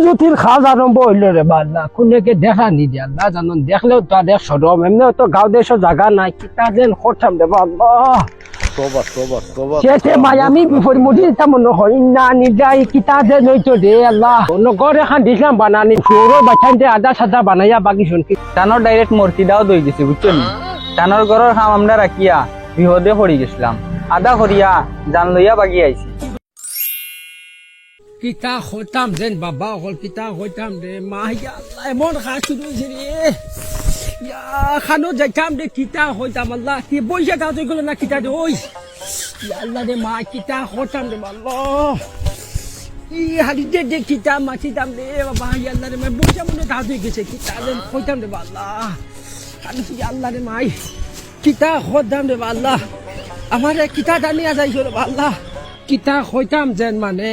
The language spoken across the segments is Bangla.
জ্যোতির খাজ আরম্ভ হইল রে বাল্লা কোনেকে দেখা নি দিয়া আল্লাহ জানন দেখলেও তো আর সরম এমনি তো গাঁও দেশের জায়গা নাই কিতা যেন করতাম রে বাল্লা সে মায়ামি বিপরীত মুদি তেমন হয় না নিজাই কিতা যেন হইতো রে আল্লাহ নগর এখান দিছিলাম বানানি ফ্লোরও বাচ্চানতে আদা সাদা বানাইয়া বাকি শুনকি টানোর ডাইরেক্ট মূর্তি দাও দই গেছে বুঝছো নি টানোর ঘরের খাম আমরা রাখিয়া বিহদে পড়ি গেছিলাম আদা করিয়া জান লইয়া বাগি আইছি কিতা হইতাম যেন বাবা হল কিতা হইতাম রে মা ইয়া আল্লাহ এমন খা শুরু হয়েছে রে ইয়া খানো যাইতাম রে কিতা হইতাম আল্লাহ কি বইসা দাও তুই না কিতা দে ওই ইয়া আল্লাহ রে মা কিতা হইতাম রে আল্লাহ ই হালি দে কিতা মাছিতাম রে বাবা ইয়া আল্লাহ রে মা বইসা মনে দাও তুই গেছে কিতা যেন হইতাম রে আল্লাহ খালি ইয়া আল্লাহ রে মাই কিতা হইতাম রে আল্লাহ আমার কিতা জানিয়া যাইছো রে আল্লাহ কিতা হইতাম যেন মানে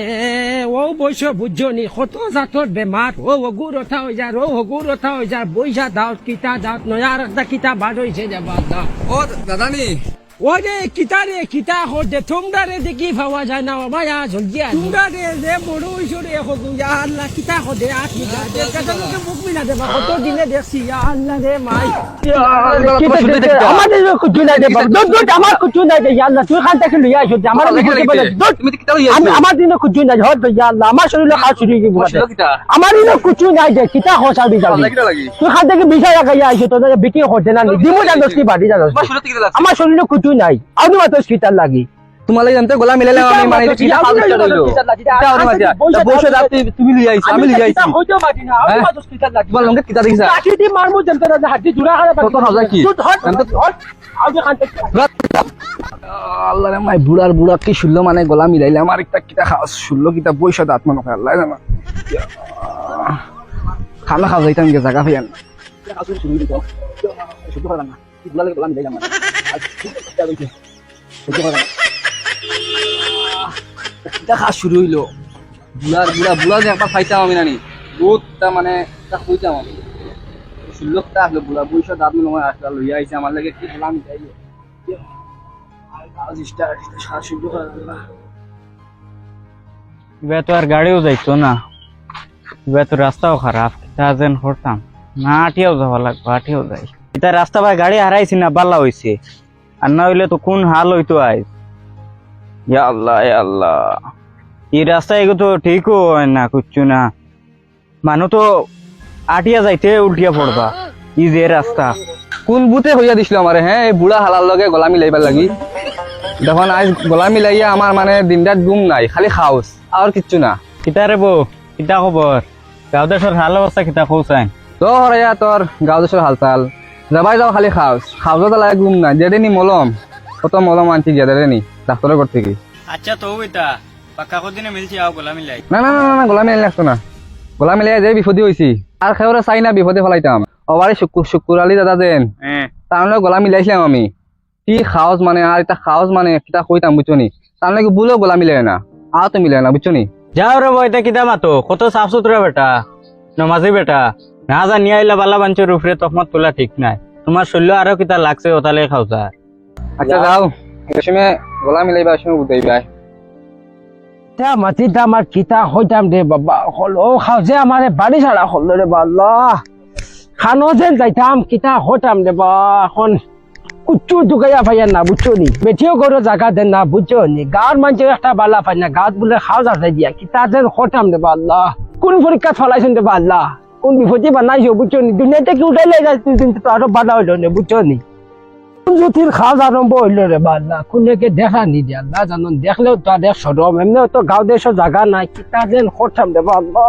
ও বৈশ বুঝনি কত জাতর বেমার ও গুড় ওঠা হয়ে যায় ও গুড় ওঠা হয়ে যায় বৈশা দাও কিতা দাও নয়া আর একটা কিতা বার হয়েছে যে বাদা ও দাদানি ও রে কিতা হতে তোমরা রে দেখি পাওয়া যায় না মায়া জলদি তোমরা রে যে বড় হইছো রে ইয়া আল্লাহ কিতা হতে আসি দে কাজকে মুখ মিলা দেবা কত দিনে দেখছি ইয়া আল্লাহ রে মাই আমাদের কিছু নাই দে দোট আমার কিছু নাই দে ইয়া আল্লাহ তুই খান থেকে লইয়া আইছো আমার তুমি কিতা লইয়া আমার দিনে কিছু নাই হত ইয়া আল্লাহ আমার শরীরে খাওয়া শুরু কি আমার দিনে কিছু নাই দে কিতা খোসা বিজা তুই খান থেকে বিজা লাগাইয়া আইছো তো বিকি হতে না দিমু জানোস কি বাড়ি জানোস আমার শরীরে কিছু নাই আউনি মাত্র কিতার লাগি তোমালে জানতে গলা মিলালে আমি মানে কিতা ফালতু হইলো বসে দাও তুমি লইয়া আইছো আমি লইয়া আইছি হইতো মাটি না আউনি মাত্র কিতার লাগি বল লঙ্গে কিতা দেখিস লাঠি দি মারমু জানতে না হাতি জুড়া খারা কত হাজার কি আউনি খান থেকে আল্লাহ রে মাই বুড়া কি শুনলো মানে গলা মিলাইলে আমার একটা কিতা খাস শুনলো কিতা বইসা দাঁত মনে হয় আল্লাহ জানা খানা খাওয়া যাইতাম গে জায়গা হইয়ান শুধু কথা না গলা গলা মিলাইলাম কিতা খাস শুরু হইলো বুড়া যে একবার খাইতাম আমি নানি বহুতটা মানে তা খুঁজতাম আমি শুনলোকটা আসলো বুড়া বইসা দাঁত মনে হয় আসলে লইয়া আইছে আমার লাগে কি গলা মিলাইলো এবার তো আর গাড়িও যাইতো না এবার তো রাস্তাও খারাপ কিতা যেন করতাম না আটিয়াও যাওয়া লাগবো আটিয়াও যাই এটা রাস্তা ভাই গাড়ি হারাইছি না বাল্লা হইছে আর না হইলে তো কোন হাল হইতো আজ ইয়া আল্লাহ এই রাস্তা এগো তো ঠিকও হয় না কুচ্ছু না মানুষ তো আটিয়া যাইতে উল্টিয়া পড়বা ই যে রাস্তা কোন বুতে হইয়া দিছিল আমারে হ্যাঁ এই বুড়া হালার লগে গলা মিলাইবার লাগি দেখুন আজ গলা মিলাইয়া আমার মানে দিনটা ঘুম নাই খালি খাওস আর কিচ্ছু না কিতা রে বউ কিতা খবর গাঁও দেশের হাল অবস্থা কিতা কৌসাই তোর তোর গাঁও দেশের হালচাল যাবাই যাও খালি খাওয়া লাগে ঘুম নাই যেতে নি মলম কত মলম আনছি গেদারে নি ডাক্তারের ঘর থেকে আচ্ছা তো বেটা পাক্কা কদিনে মিলছি আও গলা মিলাই না গলা মিলাই লাগতো না গলা মিলাই যে বিপদে হয়েছি আর খেয়ে চাই না বিপদে ফেলাইতাম অবারে শুকুর আলী দাদা যেন তার গলা মিলাইছিলাম আমি কি খাওয়াজ মানে আর এটা খাওয়াজ মানে কিতা কইতাম বুঝছো নি তার নাকি বুলেও গলা মিলাই না আর তো মিলাই না বুঝছো নি যাও রে বইটা কিতা মাতো কত সাফ সুতরা বেটা নমাজি বেটা না জানি আইলা বালা বাঞ্চের উপরে তখমত তোলা ঠিক নাই তোমার শরীর আরো কিতা লাগছে ওতালে খাওয়া আচ্ছা যাও এই সময় গলা মিলাইবা সময় বুঝাইবা মাটি আমার কিতা হইতাম রে বাবা হল ও খাও যে আমার বাড়ি ছাড়া হল রে বাল্লা খানো যেন যাইতাম কিতা হইতাম রে বা এখন কুচ্চু ঢুকাইয়া পাইয়া না বুঝছো নি বেঠিও করো জায়গা দেন না বুঝছো নি গাঁর মানুষের একটা বালা পাই না গাঁত বলে খাওয়া যাচ্ছে দিয়া কিতা যেন হইতাম রে বাল্লা কোন পরীক্ষা ফলাইছেন রে বাল্লা কোন বিপদে বানাইছো বুঝছো নি দুনিয়াতে কি উঠাইলে যায় তুই কিন্তু আরো বাধা হইল নি বুঝছো নি জ্যোতির খাজ আরম্ভ হইল রে বাল্লা কোনেকে দেখা নি দিয়া আল্লাহ জানন দেখলেও তো আর সরম এমনি তো গাঁও দেশের জায়গা নাই কিতা যেন হইতাম রে বাল্লা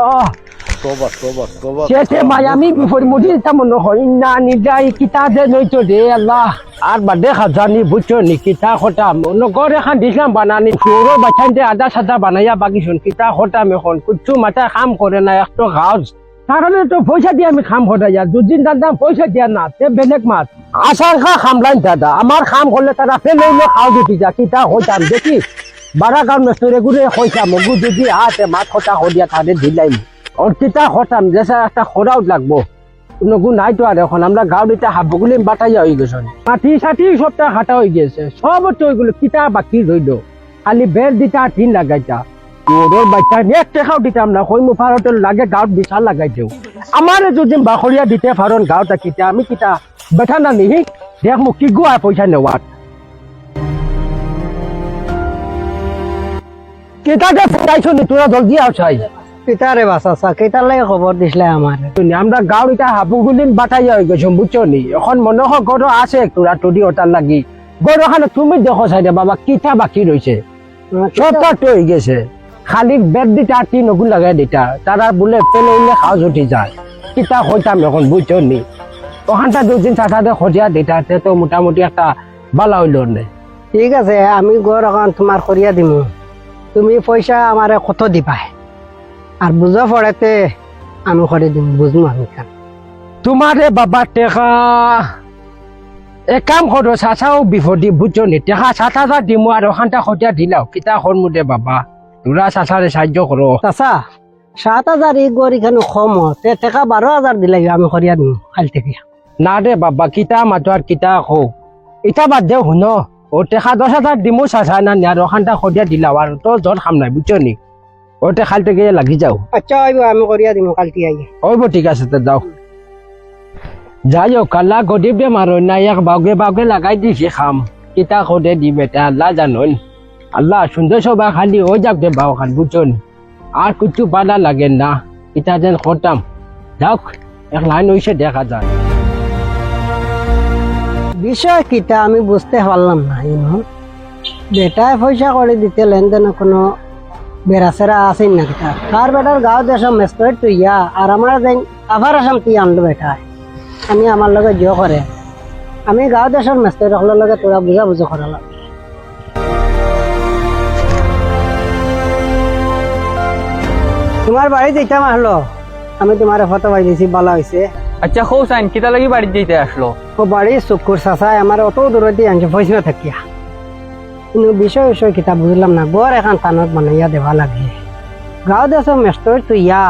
সে মায়ামি বিপরীত মুদি তেমন হয় না নিজাই কিতা যেন হইতো রে আল্লাহ আর বা দেখা জানি বুঝছো নি কিতা হঠাম নগর এখান দিছিলাম বানানি ফ্লোরও বাচ্চানতে আদা সাদা বানাইয়া বাকি শুন কিতা হঠাম এখন কুচ্ছু মাথা কাম করে না একটু গাছ কারণে তো পয়সা দিয়ে আমি খাম হঠাই আর দুদিন দাম পয়সা দিয়া না তে বেলেগ মাছ আশার খা খামলাইন দাদা আমার খাম করলে তারা ফেলে খাও দিতে যা কিতা হইতাম দেখি বারা গান মেস্তরে ঘুরে হইতাম মগু যদি হাতে মাছ হতা হদিয়া তাদের দিলাইম ওর কিতা হতাম যে একটা খোরাও লাগবো নগু নাই তো আর এখন আমরা গাঁও দিতে হাবগুলি বাটাইয়া হয়ে গেছে মাটি সাটি সবটা হাঁটা হয়ে গেছে সব তো ওইগুলো কিতা বাকি রইল খালি বের দিতা টিন লাগাইতা তোর বাচ্চা এক টাকাও দিতাম না কই মু ফারতের লাগে গাঁত বিশাল লাগাই দেও আমার যদি বাখরিয়া দিতে ফারন গাঁত কিতা আমি কিতা বেঠা না নিহি দেখ মোক কি গুয়া পয়সা নেওয়াত কেটাকে ফেরাইছো নি তোরা জলদি আও চাই পিতারে বাসা কেটার লাগে খবর দিছিলে আমার আমরা গাঁও এটা হাবুগুলিন বাটাই হয়ে গেছো বুঝছো নি এখন মনে হয় গরু আছে তোরা টুডি ওটার লাগি গরু খানে তুমি দেখো চাইলে বাবা কিতা বাকি রয়েছে সবটা হয়ে গেছে খালি বেড দিটা টিন ওগুলো লাগাই দিটা তারা বলে পেলে উঠলে খাওয়া উঠি যায় কিতা হইতাম এখন বুঝছো নি ওখানটা দুদিন সাথে খোঁজা দিটা তো মোটামুটি একটা বালা হইল নে ঠিক আছে আমি গড় এখন তোমার করিয়া দিমু তুমি পয়সা আমারে কত দিবা আর বুঝা পড়েতে আমি করে দিম বুঝবো আমি খান তোমারে বাবা টেকা এক কাম করো চাচাও বিপদি বুঝছো নি টেকা 7,000 দিমু আর ওখানটা খোঁজা দিলাও কিতা হরমুদে বাবা তোরা চাচারে সাহায্য করো চাচা 7,000 এই গড় এখানে কম তে টাকা 12,000 দিলাই আমি করিয়া দিম কাল থেকে না রে বাবা কিতা মাতো আর কিতা কো ইটা বাদ দে শুন ও টেকা 10,000 দিমু চাচা না আর ওখানটা খোঁজা দিলাও আর তোর জ্বর খাম নাই বুঝছো নি ও টেকাল থেকে লাগি যাও আচ্ছা আইব আমি করিয়া দিম কাল থেকে আইয়ে ওইব ঠিক আছে তো যাও যাই হোক কাল্লা গরিব দে মারো না এক বাউগে বাউগে লাগাই দিছি খাম কিতা খোদে দি বেটা আল্লাহ জানুন আল্লাহ সুন্দর সবা খালি ও যাক দে বাউ খান বুঝুন আর কিছু পালা লাগে না কিতা যেন খতাম যাওক এক লাইন হইছে দেখা যায় বিষয় কিটা আমি বুঝতে পারলাম না বেটায় পয়সা করে দিতে লেনদেন কোনো বেড়াচেরা আছে না কিটা কার বেটার গাঁও দেশ মেস্ট্রেট তুইয়া আর আমার যেন আভার আসাম তুই আনলো বেটায় আমি আমার লগে জিও করে আমি গাঁও দেশের মেস্ট্রেট হলের লগে তোরা বুঝা বুঝো করালাম তোমার বাড়ি যেতাম আসলো আমি তোমার ফটো পাই দিয়েছি ভালো হয়েছে আচ্ছা খৌ সাইন কিতা লাগি বাড়িতে যেতে আসলো ও বাড়ি চকুর চাচাই আমার অত দূরে দিয়ে আনছে পয়সা থাকিয়া কিন্তু বিষয় কিতাব বুঝলাম না গড় এখন থানত বানাইয়া দেওয়া লাগে গাঁও দেশ মেস্টর তুইয়া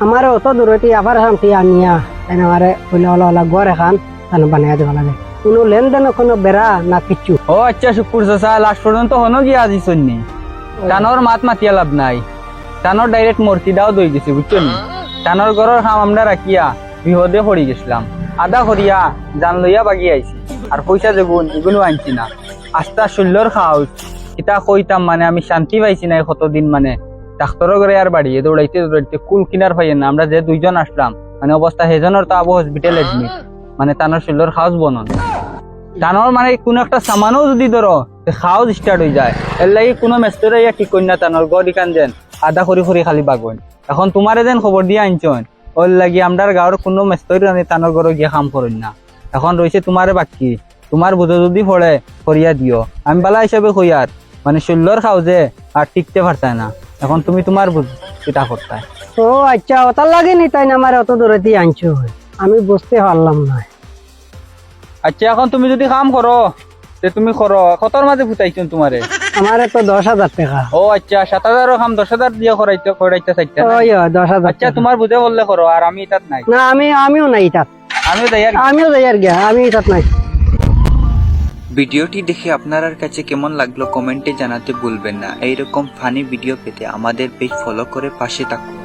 আমার অত দূরতে আবার এখন তুই আনিয়া তাই আমার হইলে হলা হলা গড় এখন থান বানাইয়া দেওয়া লাগে কোনো লেনদেন কোনো বেড়া না কিচ্ছু ও আচ্ছা শুকুর চাচা লাস্ট পর্যন্ত হনো গিয়া আজি শুননি টানোর মাত মাতিয়া লাভ নাই টানোর ডাইরেক্ট মূর্তি দাও দই গেছে বুঝছো নি টানোর ঘরের খাম আমরা রাখিয়া বিহদে পড়ি গেছিলাম আদা করিয়া জান লইয়া বাগি আইছি আর পয়সা যেগুন এগুলো আনছি না আস্তা শৈল্যর খাওয়া এটা কইতাম মানে আমি শান্তি পাইছি না কতদিন মানে ডাক্তারও করে আর বাড়িয়ে দৌড়াইতে দৌড়াইতে কুল কিনার পাইয়ে না আমরা যে দুইজন আসলাম মানে অবস্থা সেজনের তো আবু হসপিটাল এডমিট মানে টানোর শৈল্যর খাওয়াজ বনন টানোর মানে কোনো একটা সামানও যদি ধরো খাওয়াজ স্টার্ট হয়ে যায় এর লাগে কোনো মেস্তরে ইয়া ঠিক করি না টানোর গড় ইকান যেন আদা করি করি খালি বাগন এখন তোমারে যেন খবর দিয়ে আনছন ওর লাগি আমরা গাঁৱৰ কোনো মেস্তরি টানোর ঘরে গিয়ে কাম করেন না এখন রয়েছে তোমারে বাকি তোমার বুঝো যদি পড়ে করিয়া দিও আমি বালা হিসাবে কই আর মানে শৈল্যর খাও যে আর টিকতে পারতায় না এখন তুমি তোমার বুঝ কিতা করতায় ও আচ্ছা ওটার লাগে নি তাই না আমার অত দূরে দিয়ে আনছো আমি বুঝতে পারলাম না আচ্ছা এখন তুমি যদি কাম করো তে তুমি করো কতর মাঝে ফুটাইছো তোমারে আমার তো 10,000 টাকা ও আচ্ছা 7,000 কাম 10,000 দিয়ে করাইতে চাইতে ওই 10,000 আচ্ছা তোমার বুঝে বললে করো আর আমি এটাত নাই না আমিও নাই তাত আমিও যাই গিয়া আমি তাত নাই ভিডিওটি দেখে আপনার কাছে কেমন লাগলো কমেন্টে জানাতে ভুলবেন না। এইরকম ফানি ভিডিও পেতে আমাদের পেজ ফলো করে পাশে থাকুন।